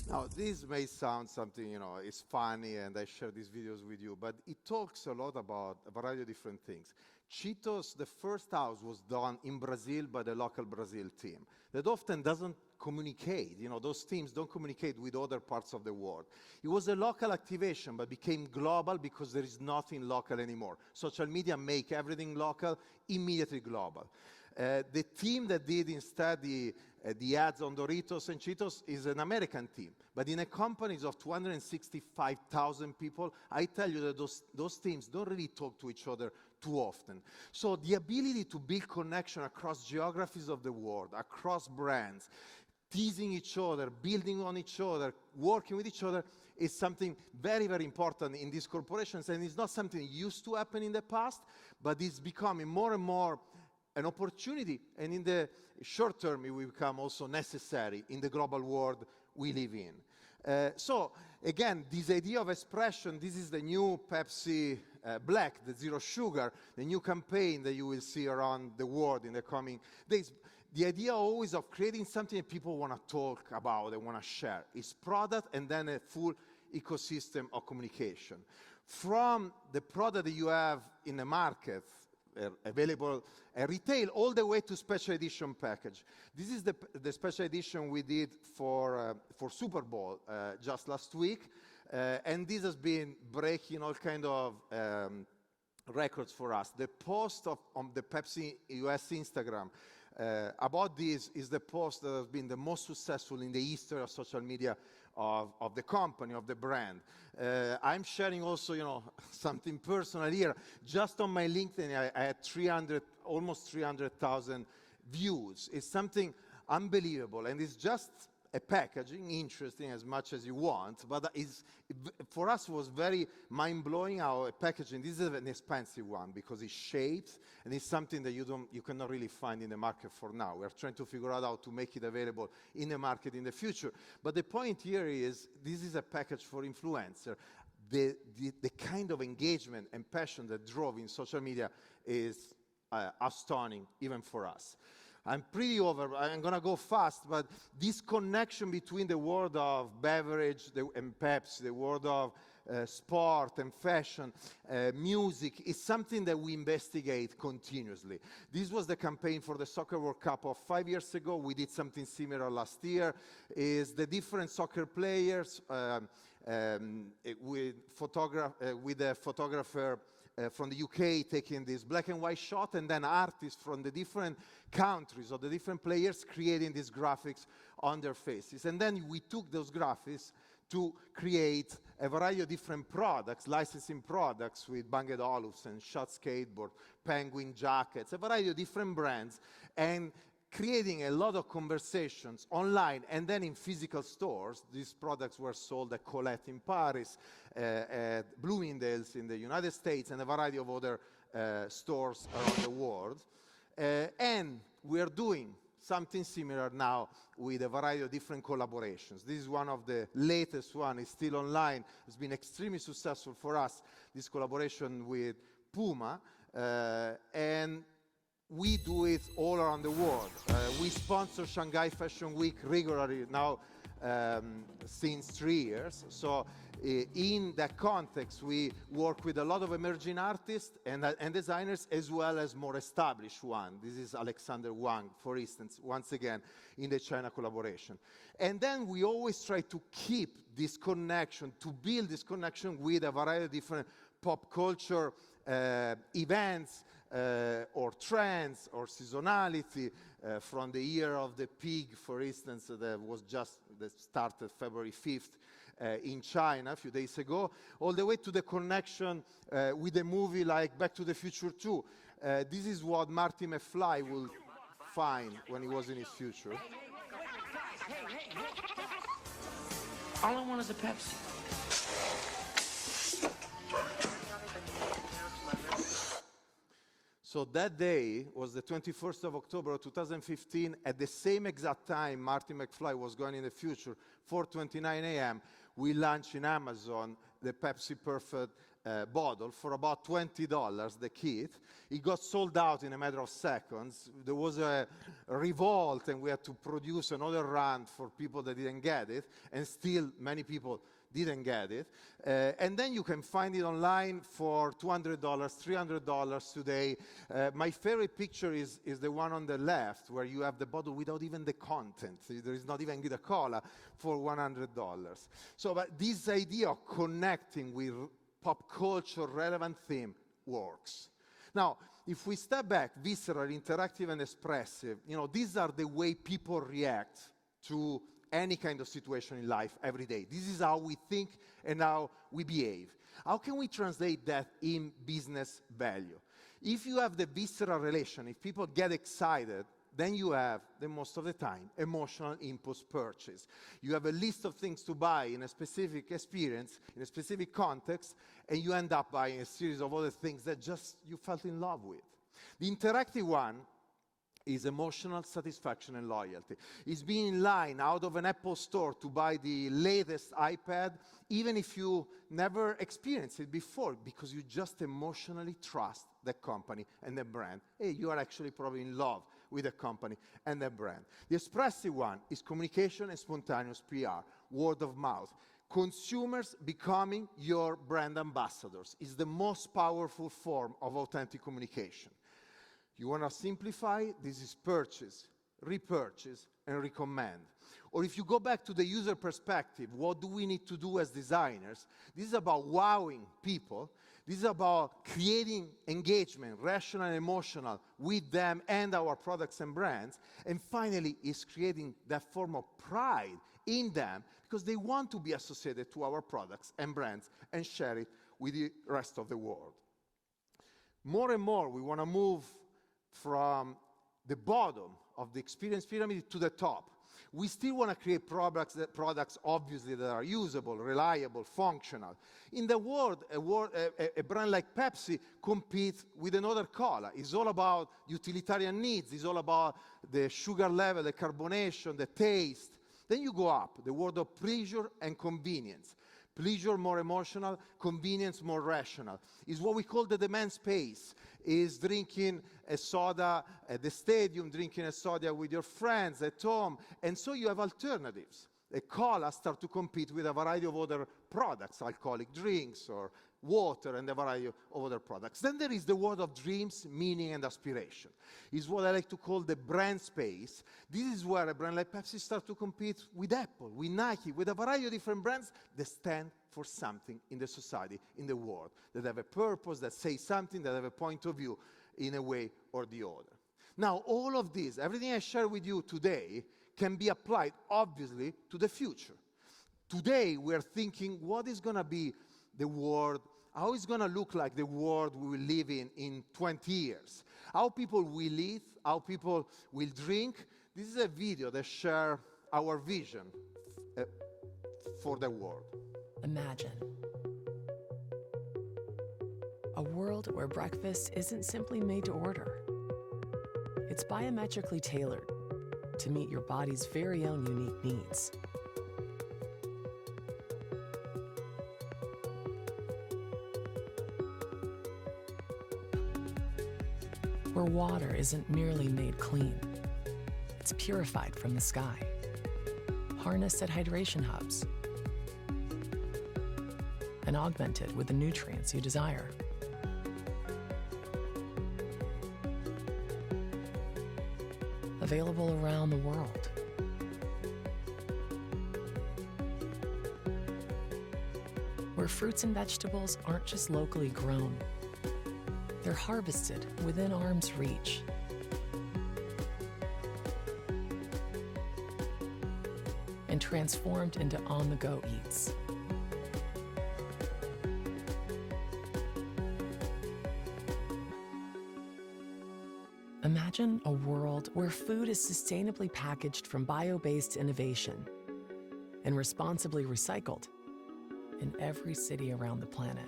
Now, this may sound something, it's funny, and I share these videos with you, but it talks a lot about a variety of different things. Cheetos, the first house was done in Brazil by the local Brazil team that often doesn't communicate. Those teams don't communicate with other parts of the world. It was a local activation, but became global because there is nothing local anymore. Social media make everything local, immediately global. The team that did instead the ads on Doritos and Cheetos is an American team. But in a company of 265,000 people, I tell you that those teams don't really talk to each other too often. So the ability to build connection across geographies of the world, across brands, teasing each other, building on each other, working with each other, is something very, very important in these corporations. And it's not something that used to happen in the past, but it's becoming more and more an opportunity, and in the short term, it will become also necessary in the global world we live in. So, again, this idea of expression, this is the new Pepsi Black, the zero sugar, the new campaign that you will see around the world in the coming days. The idea always of creating something that people want to talk about and want to share. It's product and then a full ecosystem of communication. From the product that you have in the market, available at retail, all the way to special edition package. This is the special edition we did for Super Bowl just last week, and this has been breaking all kind of records for us. The post on the Pepsi US Instagram about this is the post that has been the most successful in the history of social media of the company, of the brand. I'm sharing also, something personal here. Just on my LinkedIn, I had almost 300,000 views. It's something unbelievable, and it's just a packaging, interesting as much as you want, but for us it was very mind-blowing how a packaging, this is an expensive one because it's shaped, and it's something that you cannot really find in the market for now. We're trying to figure out how to make it available in the market in the future. But the point here is, this is a package for influencer. The kind of engagement and passion that drove in social media is astonishing, even for us. I'm going to go fast, but this connection between the world of beverage and Pepsi, the world of sport and fashion, music, is something that we investigate continuously. This was the campaign for the Soccer World Cup of 5 years ago. We did something similar last year. Is the different soccer players with a photographer from the UK taking this black and white shot, and then artists from the different countries or the different players creating these graphics on their faces. And then we took those graphics to create a variety of different products, licensing products with Bang & Olufsen, Shot Skateboard, Penguin Jackets, a variety of different brands, and creating a lot of conversations online and then in physical stores. These products were sold at Colette in Paris, at Bloomingdale's in the United States, and a variety of other stores around the world. And we are doing something similar now with a variety of different collaborations. This is one of the latest one. It's still online. It's been extremely successful for us, this collaboration with Puma. And we do it all around the world. We sponsor Shanghai Fashion Week regularly now since 3 years. So in that context, we work with a lot of emerging artists and designers, as well as more established ones. This is Alexander Wang, for instance, once again, in the China collaboration. And then we always try to keep this connection, to build this connection with a variety of different pop culture events, or trends, or seasonality, from the Year of the Pig, for instance, that started February 5th in China a few days ago, all the way to the connection with a movie like Back to the Future 2. This is what Marty McFly will find when he was in his future. All I want is a Pepsi. So that day was the 21st of October of 2015. At the same exact time Marty McFly was going in the future, 4:29 a.m., we launched in Amazon the Pepsi Perfect bottle for about $20, the kit. It got sold out in a matter of seconds. There was a revolt, and we had to produce another run for people that didn't get it, and still many people didn't get it. And then you can find it online for $200, $300 today. My favorite picture is the one on the left, where you have the bottle without even the content. There is not even the cola, for $100. So but this idea of connecting with pop culture relevant theme works. Now, if we step back, visceral, interactive, and expressive, these are the way people react to any kind of situation in life every day. This is how we think and how we behave. How can we translate that in business value? If you have the visceral relation, if people get excited, then you have, most of the time, emotional impulse purchase. You have a list of things to buy in a specific experience, in a specific context, and you end up buying a series of other things that just you felt in love with. The interactive one is emotional satisfaction and loyalty. It's being in line out of an Apple store to buy the latest iPad, even if you never experienced it before, because you just emotionally trust the company and the brand. Hey, you are actually probably in love with the company and the brand. The expressive one is communication and spontaneous PR, word of mouth. Consumers becoming your brand ambassadors is the most powerful form of authentic communication. You want to simplify? This is purchase, repurchase, and recommend. Or if you go back to the user perspective, what do we need to do as designers? This is about wowing people. This is about creating engagement, rational and emotional, with them and our products and brands. And finally, is creating that form of pride in them, because they want to be associated to our products and brands and share it with the rest of the world. More and more, we want to move from the bottom of the experience pyramid to the top. We still want to create products obviously that are usable, reliable, functional. In the world, a brand like Pepsi competes with another cola. It's all about utilitarian needs. It's all about the sugar level, the carbonation, the taste. Then you go up, the world of pleasure and convenience. Pleasure more emotional, convenience more rational. Is what we call the demand space. Is drinking a soda at the stadium, drinking a soda with your friends at home, and so you have alternatives. A cola starts to compete with a variety of other products, alcoholic drinks or water and a variety of other products. Then there is the world of dreams, meaning, and aspiration. It's what I like to call the brand space. This is where a brand like Pepsi starts to compete with Apple, with Nike, with a variety of different brands that stand for something in the society, in the world, that have a purpose, that say something, that have a point of view in a way or the other. Now, all of this, everything I share with you today, can be applied, obviously, to the future. Today, we're thinking, what is going to be the world how it's going to look like the world we will live in 20 years, how people will eat, how people will drink. This is a video that shares our vision for the world. Imagine a world where breakfast isn't simply made to order. It's biometrically tailored to meet your body's very own unique needs. Where water isn't merely made clean, it's purified from the sky, harnessed at hydration hubs, and augmented with the nutrients you desire. Available around the world. Where fruits and vegetables aren't just locally grown, they're harvested within arm's reach. And transformed into on-the-go eats. Imagine a world where food is sustainably packaged from bio-based innovation and responsibly recycled in every city around the planet.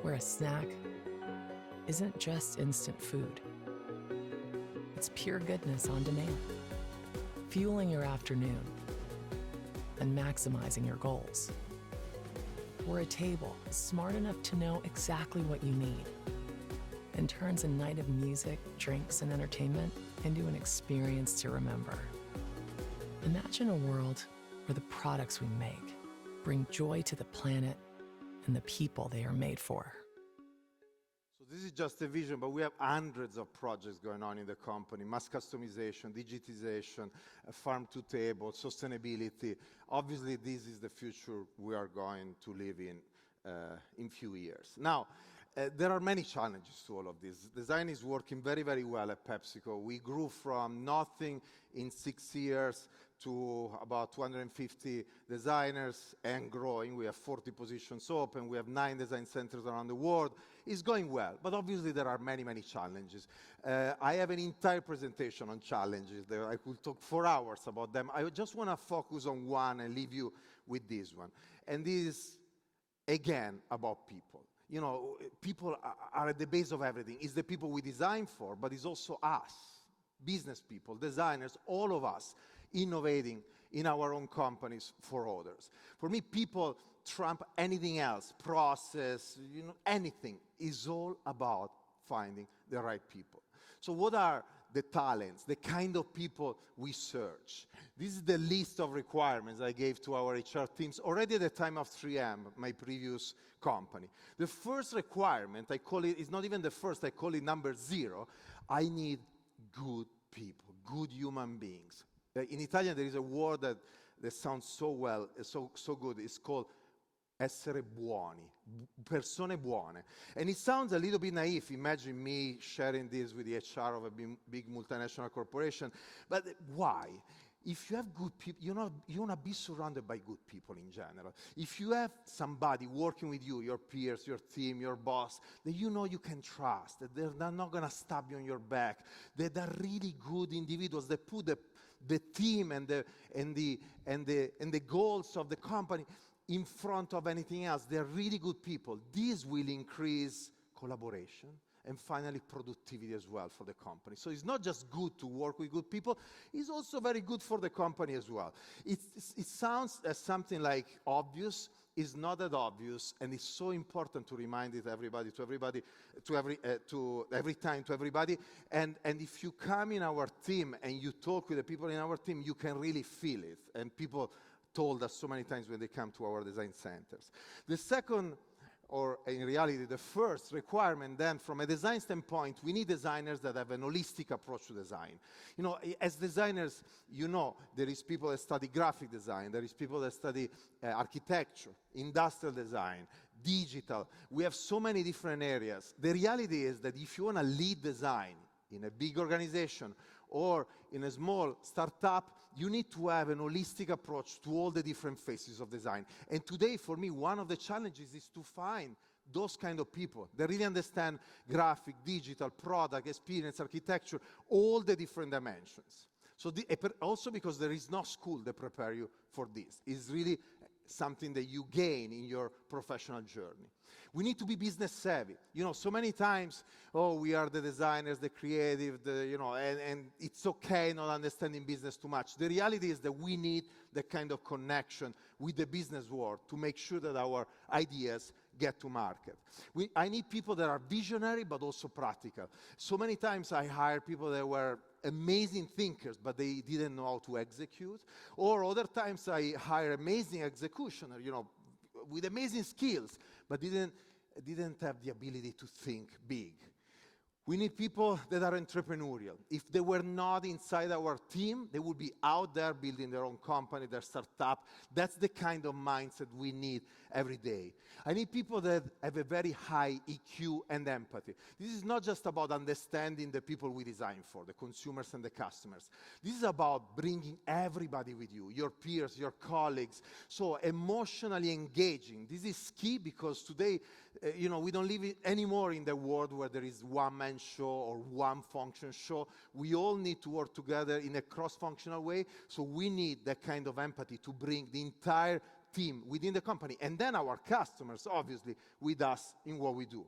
Where a snack isn't just instant food. It's pure goodness on demand, fueling your afternoon and maximizing your goals. Where a table is smart enough to know exactly what you need and turns a night of music, drinks, and entertainment into an experience to remember. Imagine a world where the products we make bring joy to the planet and the people they are made for. So this is just a vision, but we have hundreds of projects going on in the company: mass customization, digitization, farm to table, sustainability. Obviously, this is the future we are going to live in few years. Now, there are many challenges to all of this. Design is working very, very well at PepsiCo. We grew from nothing in 6 years to about 250 designers and growing. We have 40 positions open. We have 9 design centers around the world. It's going well, but obviously there are many, many challenges. I have an entire presentation on challenges. I could talk 4 hours about them. I just want to focus on one and leave you with this one. And this is, again, about people. You know, people are at the base of everything. It's the people we design for, but it's also us, business people, designers, all of us, innovating in our own companies for others. For me, people trump anything else, process, you know, anything. Is all about finding the right people. So what are the talents, the kind of people we search? This is the list of requirements I gave to our HR teams already at the time of 3M, my previous company. The first requirement, I call it, is not even the first, I call it number 0. I need good people, good human beings. In Italian, there is a word that sounds so well, so good. It's called essere buoni, persone buone. And it sounds a little bit naive. Imagine me sharing this with the HR of a big multinational corporation. But why? If you have good people, you want to be surrounded by good people in general. If you have somebody working with you, your peers, your team, your boss, that you know you can trust, that they're not going to stab you on your back, that they're really good individuals, that put the team and the goals of the company in front of anything else. They're really good people. This will increase collaboration and finally productivity as well for the company. So it's not just good to work with good people, it's also very good for the company as well. It sounds as something like obvious, is not that obvious, and it's so important to remind it every time to everybody. And if you come in our team and you talk with the people in our team, you can really feel it. And people told us so many times when they come to our design centers. The second, or in reality the first requirement then, from a design standpoint, we need designers that have an holistic approach to design. You know, as designers, you know, there is people that study graphic design, there is people that study architecture, industrial design, digital. We have so many different areas. The reality is that if you want to lead design in a big organization or in a small startup, you need to have an holistic approach to all the different phases of design. And today, for me, one of the challenges is to find those kind of people that really understand graphic, digital, product, experience, architecture, all the different dimensions. So also because there is no school that prepare you for this. It's really something that you gain in your professional journey. We need to be business savvy. You know, so many times, oh, we are the designers, the creative, and it's okay not understanding business too much. The reality is that we need the kind of connection with the business world to make sure that our ideas get to market. I need people that are visionary but also practical. So many times I hire people that were amazing thinkers, but they didn't know how to execute. Or other times I hire amazing executioner, with amazing skills, but didn't have the ability to think big. We need people that are entrepreneurial. If they were not inside our team, they would be out there building their own company, their startup. That's the kind of mindset we need every day. I need people that have a very high EQ and empathy. This is not just about understanding the people we design for, the consumers and the customers. This is about bringing everybody with you, your peers, your colleagues. So emotionally engaging. This is key because today, we don't live anymore in the world where there is one-man show or one function show. We all need to work together in a cross-functional way. So we need that kind of empathy to bring the entire team within the company, and then our customers, obviously, with us in what we do.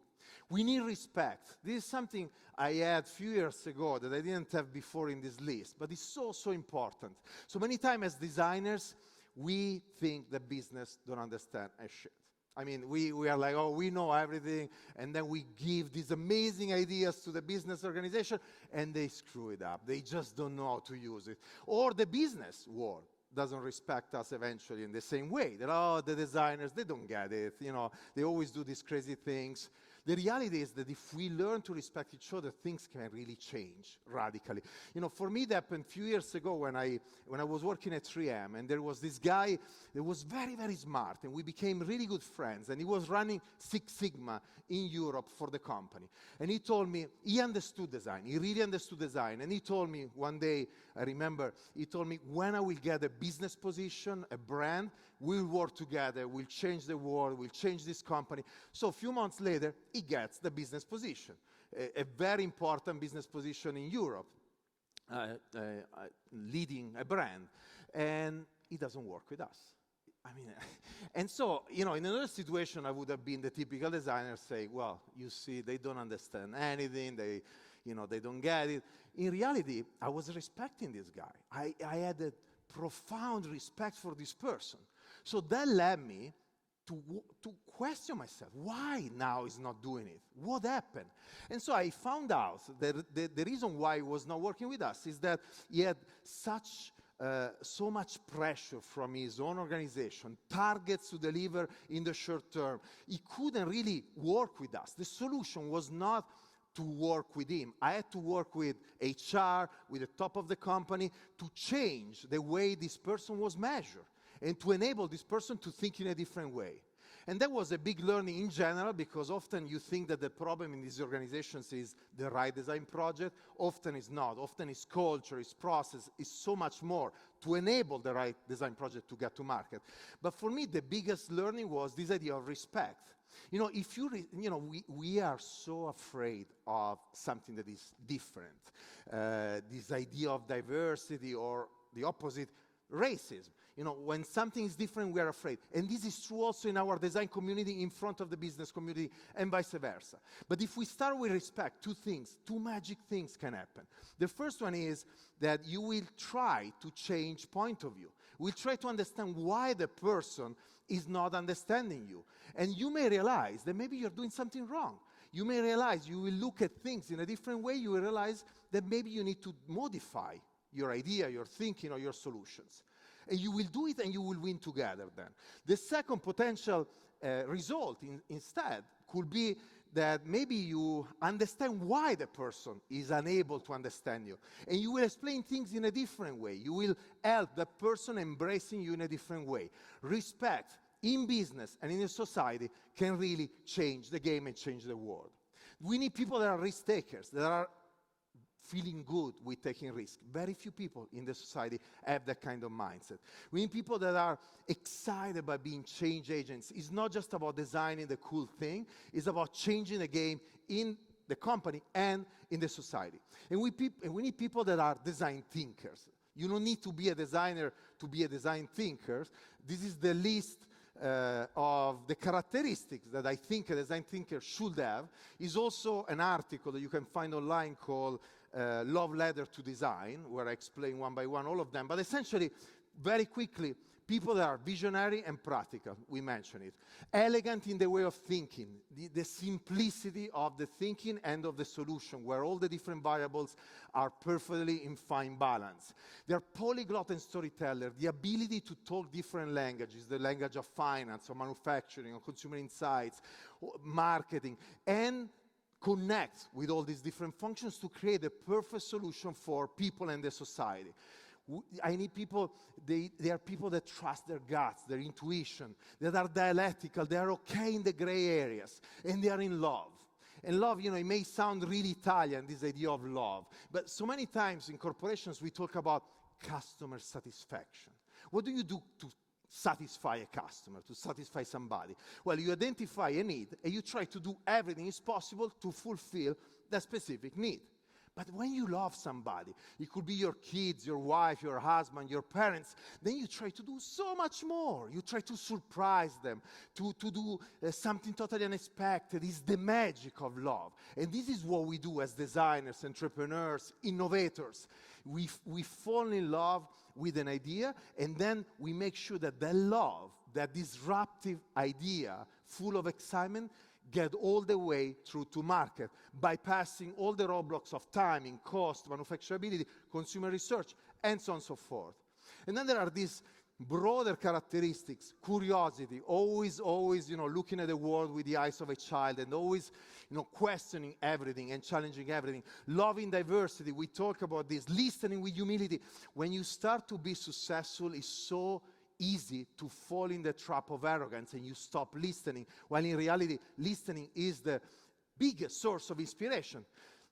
We need respect. This is something I had a few years ago that I didn't have before in this list, but it's so important. So many times as designers, we think the business don't understand a shit. I mean, we are like, oh, we know everything, and then we give these amazing ideas to the business organization, and they screw it up. They just don't know how to use it. Or the business world doesn't respect us eventually in the same way. That, the designers, they don't get it. They always do these crazy things. The reality is that if we learn to respect each other, things can really change radically. For me, that happened a few years ago when I was working at 3M, and there was this guy that was very, very smart, and we became really good friends, and he was running Six Sigma in Europe for the company. And he told me, he understood design, he really understood design, and he told me one day, I remember, he told me, when I will get a business position, a brand, we'll work together, we'll change the world, we'll change this company. So a few months later, he gets the business position, a very important business position in Europe, leading a brand, and he doesn't work with us. And so, in another situation, I would have been the typical designer saying, well, you see, they don't understand anything, they don't get it. In reality, I was respecting this guy. I had a profound respect for this person. So that led me to question myself, why now he's not doing it? What happened? And so I found out that the reason why he was not working with us is that he had so much pressure from his own organization, targets to deliver in the short term. He couldn't really work with us. The solution was not to work with him. I had to work with HR, with the top of the company, to change the way this person was measured and to enable this person to think in a different way. And that was a big learning in general, because often you think that the problem in these organizations is the right design project. Often it's not. Often it's culture, it's process, it's so much more to enable the right design project to get to market. But for me, the biggest learning was this idea of respect. If we are so afraid of something that is different, this idea of diversity, or the opposite, racism. When something is different, we are afraid. And this is true also in our design community, in front of the business community, and vice versa. But if we start with respect, two magic things can happen. The first one is that you will try to change point of view. We'll try to understand why the person is not understanding you. And you may realize that maybe you're doing something wrong. You may realize, you will look at things in a different way. You will realize that maybe you need to modify your idea, your thinking, or your solutions. And you will do it, and you will win together then. The second potential result instead could be that maybe you understand why the person is unable to understand you. And you will explain things in a different way. You will help the person embracing you in a different way. Respect in business and in a society can really change the game and change the world. We need people that are risk takers, that are feeling good with taking risks. Very few people in the society have that kind of mindset. We need people that are excited by being change agents. It's not just about designing the cool thing, it's about changing the game in the company and in the society. And we need people that are design thinkers. You don't need to be a designer to be a design thinker. This is the list of the characteristics that I think a design thinker should have. Is also an article that you can find online called Love Letter to Design, where I explain one by one all of them. But essentially, very quickly, people that are visionary and practical, we mentioned it. Elegant in the way of thinking, the simplicity of the thinking and of the solution, where all the different variables are perfectly in fine balance. They're polyglot and storyteller, the ability to talk different languages, the language of finance, or manufacturing, or consumer insights, or marketing, and connect with all these different functions to create a perfect solution for people and the society. I need people, they are people that trust their guts, their intuition, that are dialectical, they are okay in the gray areas, and they are in love. And love, you know, it may sound really Italian, this idea of love, but so many times in corporations we talk about customer satisfaction. What do you do to satisfy a customer, to satisfy somebody? Well, you identify a need, and you try to do everything is possible to fulfill that specific need. But when you love somebody, it could be your kids, your wife, your husband, your parents, then you try to do so much more. You try to surprise them, to do something totally unexpected. It's the magic of love. And this is what we do as designers, entrepreneurs, innovators. We fall in love with an idea, and then we make sure that the love, that disruptive idea, full of excitement, get all the way through to market, bypassing all the roadblocks of timing, cost, manufacturability, consumer research, and so on and so forth. And then there are these broader characteristics: curiosity, always, looking at the world with the eyes of a child, and always, questioning everything and challenging everything. Loving diversity, we talk about this. Listening with humility. When you start to be successful, it's so easy to fall in the trap of arrogance and you stop listening, while in reality, listening is the biggest source of inspiration.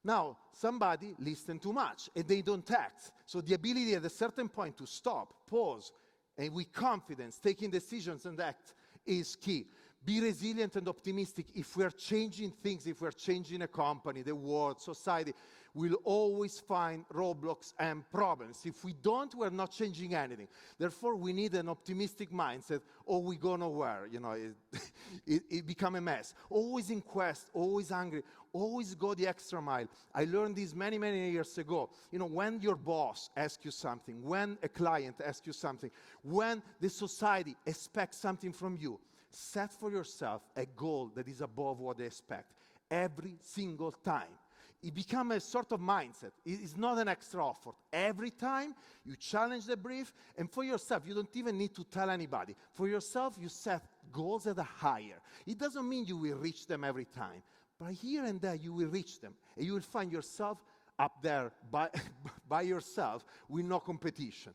Now, somebody listens too much and they don't act. So the ability at a certain point to stop, pause, and with confidence, taking decisions and act is key. Be resilient and optimistic. If we are changing things, if we are changing a company, the world, society, we'll always find roadblocks and problems. If we don't, we're not changing anything. Therefore, we need an optimistic mindset, or we go nowhere. It become a mess. Always in quest, always hungry, always go the extra mile. I learned this many, many years ago. When your boss asks you something, when a client asks you something, when the society expects something from you, set for yourself a goal that is above what they expect every single time. It becomes a sort of mindset. It's not an extra effort. Every time you challenge the brief, and for yourself, you don't even need to tell anybody. For yourself, you set goals that are higher. It doesn't mean you will reach them every time, but here and there you will reach them, and you will find yourself up there by yourself with no competition.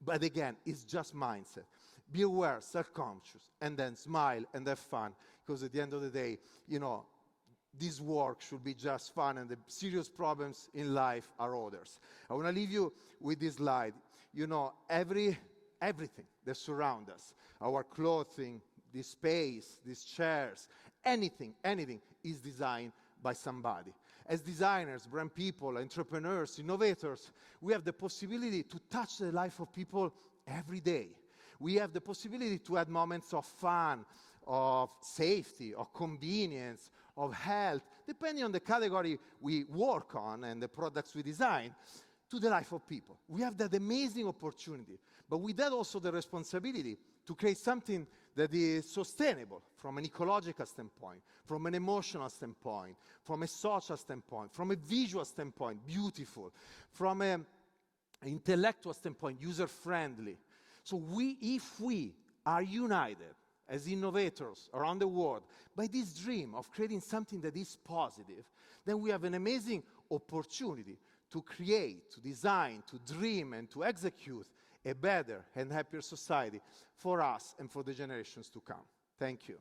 But again, it's just mindset. Be aware, self-conscious, and then smile and have fun, because at the end of the day, this work should be just fun, and the serious problems in life are others. I want to leave you with this slide. Everything that surrounds us, our clothing, this space, these chairs, anything is designed by somebody. As designers, brand people, entrepreneurs, innovators, we have the possibility to touch the life of people every day. We have the possibility to add moments of fun, of safety, of convenience, of health, depending on the category we work on and the products we design, to the life of people. We have that amazing opportunity, but with that also the responsibility to create something that is sustainable from an ecological standpoint, from an emotional standpoint, from a social standpoint, from a visual standpoint, beautiful, from an intellectual standpoint, user-friendly. So if we are united as innovators around the world by this dream of creating something that is positive, then we have an amazing opportunity to create, to design, to dream, and to execute a better and happier society for us and for the generations to come. Thank you.